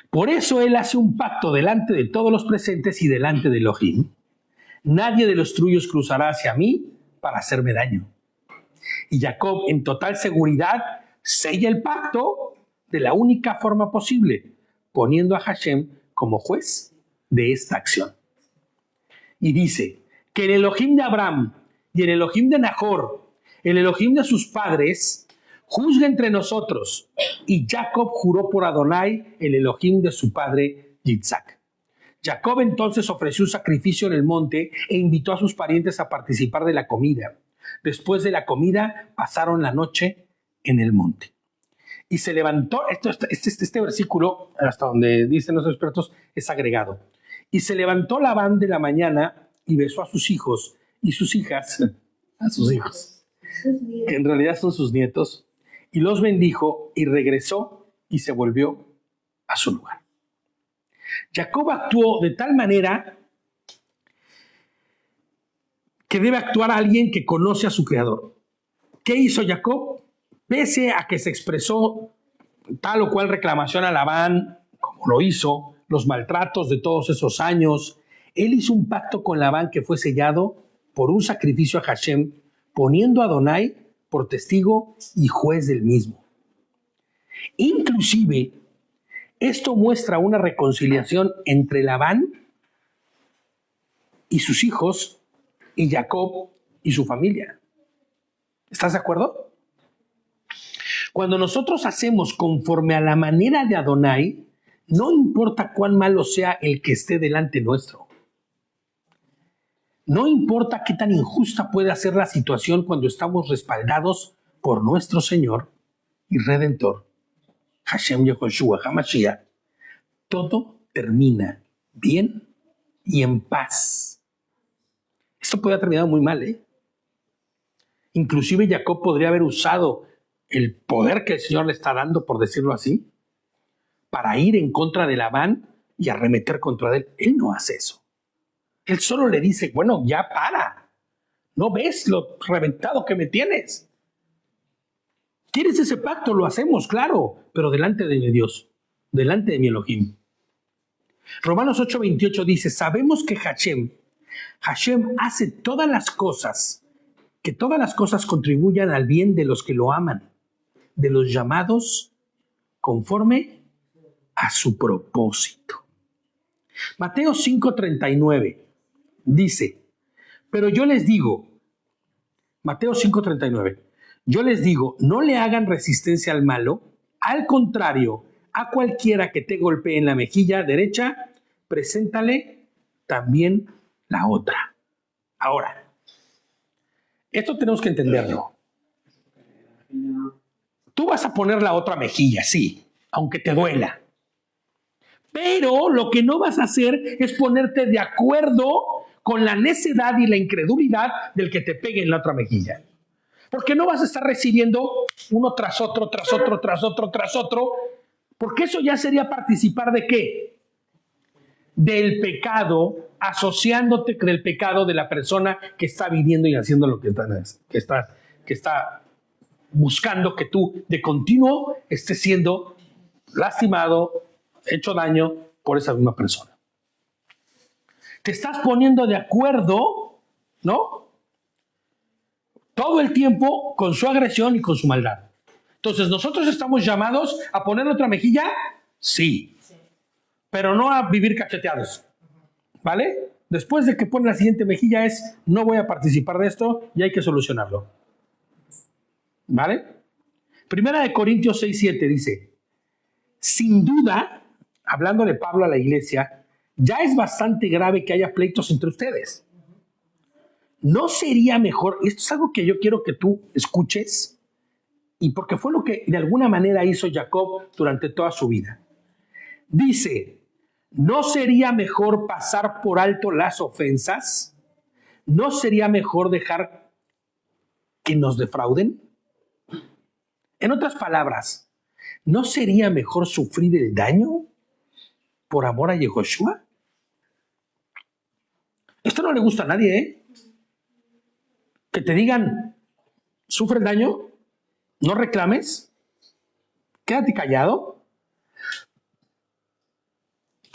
Por eso él hace un pacto delante de todos los presentes y delante de Elohim. Nadie de los tuyos cruzará hacia mí para hacerme daño. Y Jacob, en total seguridad, sella el pacto de la única forma posible, poniendo a Hashem como juez de esta acción. Y dice que el Elohim de Abraham y el Elohim de Nahor, el Elohim de sus padres, juzgue entre nosotros. Y Jacob juró por Adonai, el Elohim de su padre Yitzhak. Jacob entonces ofreció un sacrificio en el monte e invitó a sus parientes a participar de la comida. Después de la comida pasaron la noche en el monte. Y se levantó, este versículo, hasta donde dicen los expertos, es agregado. Y se levantó Labán de la mañana y besó a sus hijos y sus hijas, a sus hijos, que en realidad son sus nietos, y los bendijo y regresó y se volvió a su lugar. Jacob actuó de tal manera que debe actuar alguien que conoce a su creador. ¿Qué hizo Jacob? Pese a que se expresó tal o cual reclamación a Labán, como lo hizo, los maltratos de todos esos años, él hizo un pacto con Labán que fue sellado por un sacrificio a Hashem, poniendo a Adonai por testigo y juez del mismo. Inclusive, esto muestra una reconciliación entre Labán y sus hijos y Jacob y su familia. ¿Estás de acuerdo? Cuando nosotros hacemos conforme a la manera de Adonai, no importa cuán malo sea el que esté delante nuestro. No importa qué tan injusta pueda ser la situación cuando estamos respaldados por nuestro Señor y Redentor, Hashem Yehoshua HaMashiach, todo termina bien y en paz. Esto puede haber terminado muy mal, ¿eh? Inclusive Jacob podría haber usado el poder que el Señor le está dando, por decirlo así, para ir en contra de Labán y arremeter contra él. Él no hace eso. Él solo le dice, bueno, ya para. ¿No ves lo reventado que me tienes? ¿Quieres ese pacto? Lo hacemos, claro, pero delante de mi Dios, delante de mi Elohim. Romanos 8:28 dice, sabemos que Hashem hace todas las cosas, que todas las cosas contribuyan al bien de los que lo aman, de los llamados conforme a su propósito. Mateo 5:39 dice, pero yo les digo, Mateo 5:39, yo les digo, no le hagan resistencia al malo, al contrario, a cualquiera que te golpee en la mejilla derecha, preséntale también la otra. Ahora, esto tenemos que entenderlo. Tú vas a poner la otra mejilla, sí, aunque te duela. Pero lo que no vas a hacer es ponerte de acuerdo con la necedad y la incredulidad del que te pegue en la otra mejilla. Porque no vas a estar recibiendo uno tras otro, tras otro, tras otro, tras otro, porque eso ya sería participar ¿de qué? Del pecado, asociándote del pecado de la persona que está viniendo y haciendo lo que está buscando que tú de continuo estés siendo lastimado, hecho daño por esa misma persona. Te estás poniendo de acuerdo, ¿no? Todo el tiempo con su agresión y con su maldad. Entonces, ¿nosotros estamos llamados a poner otra mejilla? Sí. Pero no a vivir cacheteados. ¿Vale? Después de que pone la siguiente mejilla es, no voy a participar de esto y hay que solucionarlo. ¿Vale? Primera de Corintios 6:7 dice, sin duda, hablando de Pablo a la iglesia, ya es bastante grave que haya pleitos entre ustedes. ¿No sería mejor? Esto es algo que yo quiero que tú escuches, y porque fue lo que de alguna manera hizo Jacob durante toda su vida. Dice, ¿no sería mejor pasar por alto las ofensas? ¿No sería mejor dejar que nos defrauden? En otras palabras, ¿no sería mejor sufrir el daño por amor a Yehoshua? Esto no le gusta a nadie, ¿eh? Que te digan, sufre el daño, no reclames, quédate callado,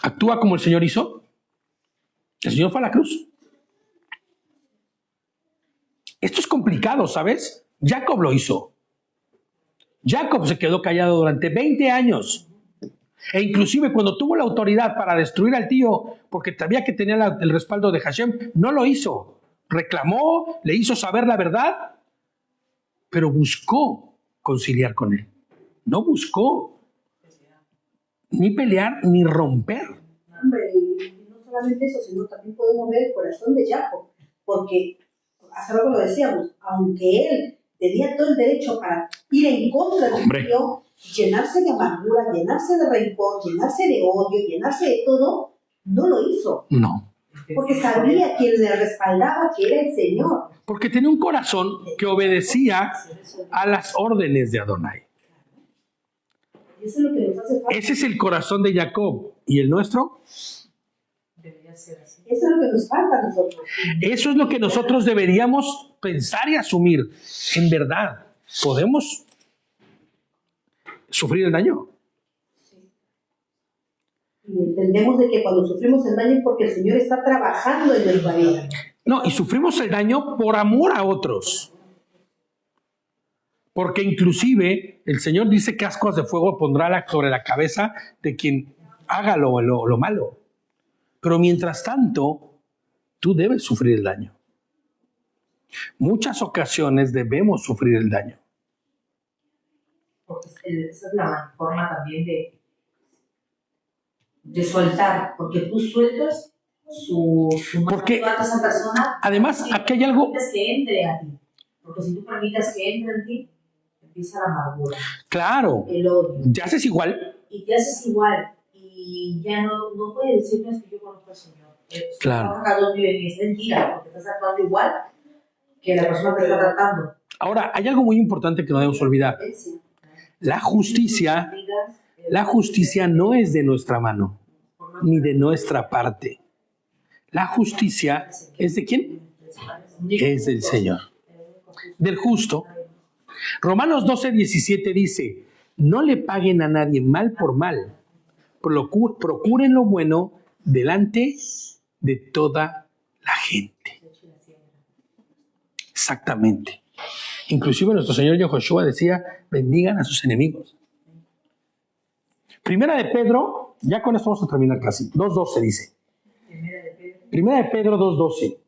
actúa como el Señor hizo. El Señor fue a la cruz. Esto es complicado, ¿sabes? Jacob lo hizo. Jacob se quedó callado durante 20 años. E inclusive cuando tuvo la autoridad para destruir al tío, porque sabía que tenía el respaldo de Hashem, no lo hizo. Reclamó, le hizo saber la verdad, pero buscó conciliar con él. No buscó ni pelear ni romper. Hombre, y no solamente eso, sino también podemos ver el corazón de Jacob, porque hace rato lo decíamos, aunque él tenía todo el derecho para ir en contra del tío, llenarse de amargura, llenarse de rencor, llenarse de odio, llenarse de todo, no lo hizo. No. Porque sabía quién le respaldaba, que era el Señor. Porque tenía un corazón que obedecía a las órdenes de Adonai. Eso es lo que nos hace falta. Ese es el corazón de Jacob. ¿Y el nuestro? Debería ser así. Eso es lo que nos falta a nosotros. Eso es lo que nosotros deberíamos pensar y asumir. En verdad, ¿podemos sufrir el daño? Y entendemos de que cuando sufrimos el daño es porque el Señor está trabajando en nuestra vida. No, y sufrimos el daño por amor a otros. Porque inclusive el Señor dice que ascuas de fuego pondrá sobre la cabeza de quien haga lo malo. Pero mientras tanto, tú debes sufrir el daño. Muchas ocasiones debemos sufrir el daño. Porque esa es la forma también de soltar, porque tú sueltas su porque a esa persona. Además, aquí hay algo Que entre a ti, porque si tú permites que entre en ti, empieza la amargura. Claro. El odio. ¿Te haces igual? Y te haces igual. Y ya no puedes decir, no es que yo conozco al Señor. Claro. Es mentira, porque estás actuando igual que la persona que está tratando. Ahora, hay algo muy importante que no debemos olvidar. La justicia no es de nuestra mano, ni de nuestra parte. La justicia es ¿de quién? Es del Señor, del justo. Romanos 12:17 dice, no le paguen a nadie mal por mal, procuren lo bueno delante de toda la gente. Exactamente. Inclusive nuestro Señor Yehoshua decía, bendigan a sus enemigos. Primera de Pedro, ya con esto vamos a terminar casi, 2:12 dice. Primera de Pedro 2:12.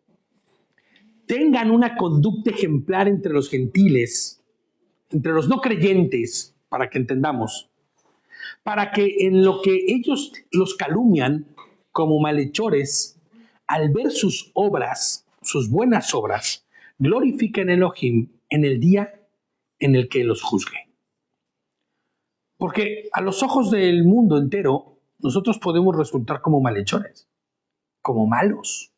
Tengan una conducta ejemplar entre los gentiles, entre los no creyentes, para que entendamos, para que en lo que ellos los calumnian como malhechores, al ver sus obras, sus buenas obras, glorifiquen a Elohim en el día en el que los juzgue. Porque a los ojos del mundo entero, nosotros podemos resultar como malhechores, como malos.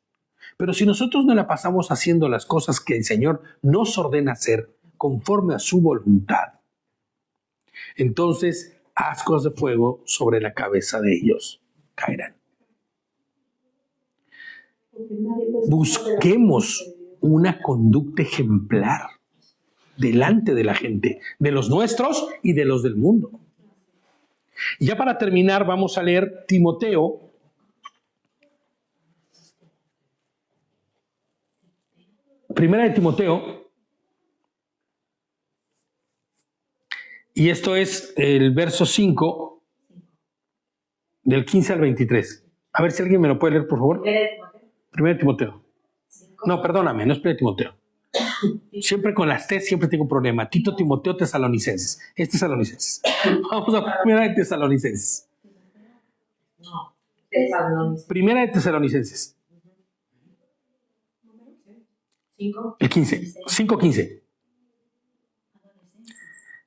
Pero si nosotros no la pasamos haciendo las cosas que el Señor nos ordena hacer conforme a su voluntad, entonces ascuas de fuego sobre la cabeza de ellos caerán. Busquemos una conducta ejemplar delante de la gente, de los nuestros y de los del mundo. Y ya para terminar vamos a leer Timoteo. Primera de Timoteo Y esto es el verso 5, del 15 al 23. A ver si alguien me lo puede leer, por favor. 1 Timoteo. No, perdóname, no es 1 Timoteo. Siempre con las T siempre tengo un problema. Tito, Timoteo, Tesalonicenses. Es Tesalonicenses. Vamos a Primera de Tesalonicenses. No, Tesalonicenses. Primera de Tesalonicenses. 5. El 15. 5:15.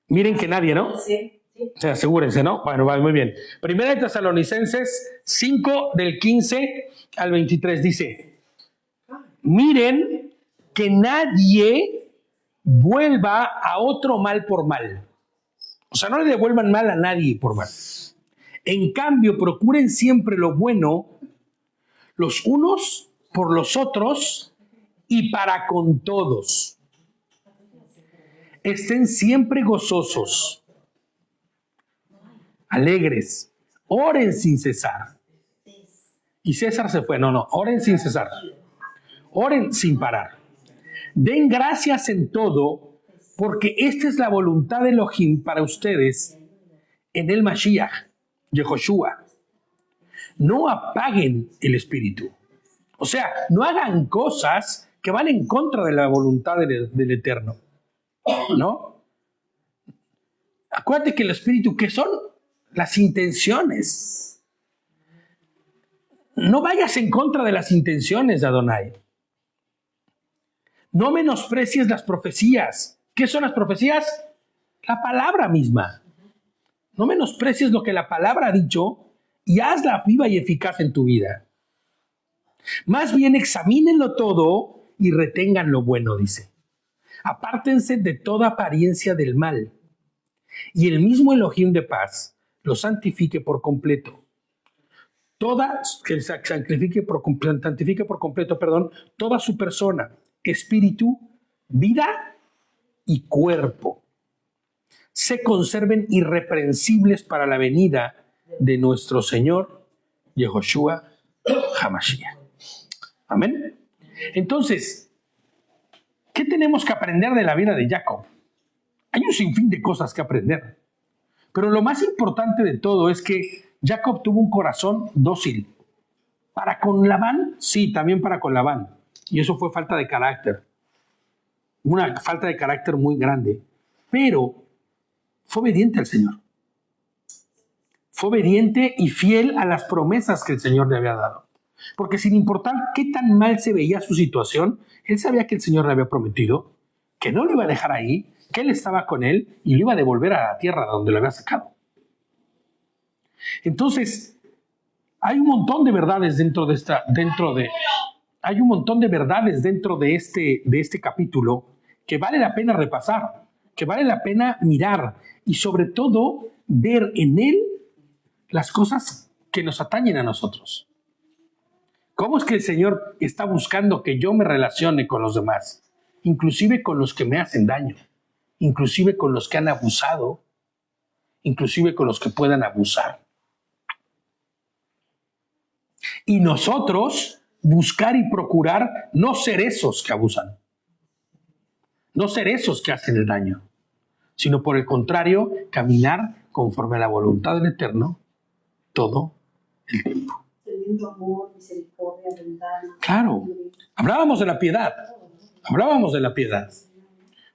Miren que nadie, ¿no? Sí. O sea, asegúrense, ¿no? Bueno, va muy bien. Primera de Tesalonicenses 5, del 15 al 23 dice: miren que nadie vuelva a otro mal por mal. O sea, no le devuelvan mal a nadie por mal. En cambio, procuren siempre lo bueno los unos por los otros y para con todos. Estén siempre gozosos, alegres, oren sin cesar. Y César se fue. No, oren sin cesar. Oren sin parar. Den gracias en todo, porque esta es la voluntad de Elohim para ustedes en el Mashiach, Yehoshua. No apaguen el espíritu. O sea, no hagan cosas que van en contra de la voluntad del Eterno. ¿No? Acuérdate que el espíritu, ¿qué son? Las intenciones. No vayas en contra de las intenciones de Adonai. No menosprecies las profecías. ¿Qué son las profecías? La palabra misma. No menosprecies lo que la palabra ha dicho y hazla viva y eficaz en tu vida. Más bien examínenlo todo y retengan lo bueno, dice. Apártense de toda apariencia del mal, y el mismo Elohim de paz los santifique por completo. Santifique por completo, toda su persona, espíritu, vida y cuerpo. Se conserven irreprensibles para la venida de nuestro Señor, Yehoshua HaMashiach. Amén. Entonces, ¿qué tenemos que aprender de la vida de Jacob? Hay un sinfín de cosas que aprender. Pero lo más importante de todo es que Jacob tuvo un corazón dócil. ¿Para con Labán? Sí, también para con Labán. Y eso fue falta de carácter. Una falta de carácter muy grande. Pero fue obediente al Señor. Fue obediente y fiel a las promesas que el Señor le había dado. Porque sin importar qué tan mal se veía su situación, él sabía que el Señor le había prometido que no lo iba a dejar ahí, que él estaba con él y lo iba a devolver a la tierra donde lo había sacado. Entonces, hay un montón de verdades dentro de este capítulo que vale la pena repasar, que vale la pena mirar y sobre todo ver en él las cosas que nos atañen a nosotros. ¿Cómo es que el Señor está buscando que yo me relacione con los demás? Inclusive con los que me hacen daño, inclusive con los que han abusado, inclusive con los que puedan abusar. Y nosotros buscar y procurar no ser esos que abusan, no ser esos que hacen el daño, sino por el contrario, caminar conforme a la voluntad del Eterno todo el tiempo. Amor, misericordia, bondad. Claro, hablábamos de la piedad.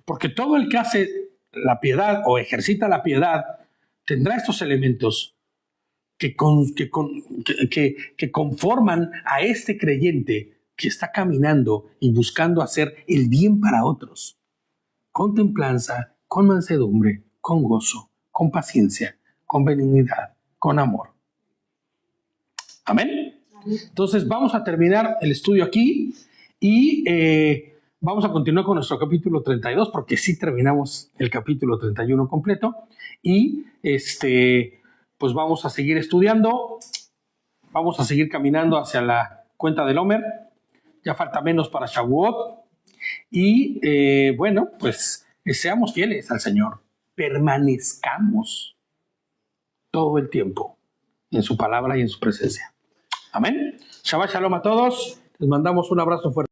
Porque todo el que hace la piedad o ejercita la piedad tendrá estos elementos que conforman a este creyente que está caminando y buscando hacer el bien para otros. Con templanza, con mansedumbre, con gozo, con paciencia, con benignidad, con amor. Amén. Entonces vamos a terminar el estudio aquí y vamos a continuar con nuestro capítulo 32 porque sí terminamos el capítulo 31 completo y pues vamos a seguir estudiando, vamos a seguir caminando hacia la cuenta del Omer, ya falta menos para Shavuot y bueno, pues seamos fieles al Señor, permanezcamos todo el tiempo en su palabra y en su presencia. Amén. Shabbat Shalom a todos. Les mandamos un abrazo fuerte.